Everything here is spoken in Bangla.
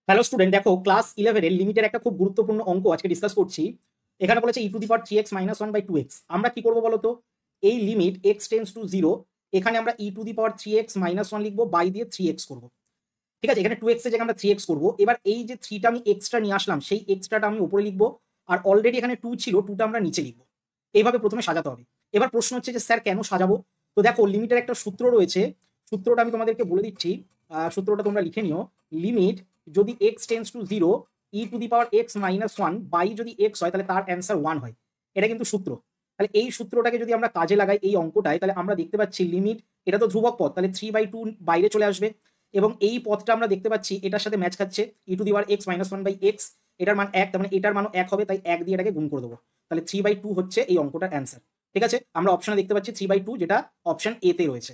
হ্যালো স্টুডেন্ট, দেখো ক্লাস 11 এর লিমিটের একটা খুব গুরুত্বপূর্ণ অঙ্ক আজকে ডিসকাস করছি। এখানে বলেছে e⁻3x - 1/2x। আমরা কি করব বলতো, এই লিমিট x টেন্ডস টু 0, এখানে আমরা e⁻3x - 1 লিখবো, বাই দিয়ে 3x করব। ঠিক আছে, এখানে 2x এর জায়গায় আমরা 3x করব। এবার এই যে 3টা আমি এক্সট্রা নিয়ে আসলাম, সেই এক্সট্রাটা আমি উপরে লিখবো, আর অলরেডি এখানে 2 ছিল, 2টা আমরা নিচে লিখবো। এইভাবে প্রথমে সাজাতে হবে। এবার প্রশ্ন হচ্ছে যে স্যার কেন সাজাবো? তো দেখো, লিমিটের একটা সূত্র রয়েছে, সূত্রটা আমি তোমাদেরকে বলে দিচ্ছি। সূত্রটা তোমরা লিখে নিও। লিমিট যদি x tends to 0, e⁻x - 1 by যদি x হয়, তাহলে তার অ্যান্সার 1 হয়। এটা কিন্তু সূত্র। তাহলে এই সূত্রটাকে যদি আমরা কাজে লাগাই এই অঙ্কটায়, তাহলে আমরা দেখতে পাচ্ছি লিমিট, এটা তো ধ্রুবক পদ, তাহলে 3/2 বাইরে চলে আসবে। এবং এই পদটা আমরা দেখতে পাচ্ছি এটার সাথে ম্যাচ খাচ্ছে, e⁻x - 1/x, এটার মান 1, তার মানে এটার মানও 1 হবে, তাই 1 দিয়ে এটাকে গুণ করে দেবো। তাহলে 3/2 হচ্ছে এই অঙ্কটার অ্যান্সার। ঠিক আছে, আমরা অপশনে দেখতে পাচ্ছি 3/2, যেটা অপশন এ তে রয়েছে।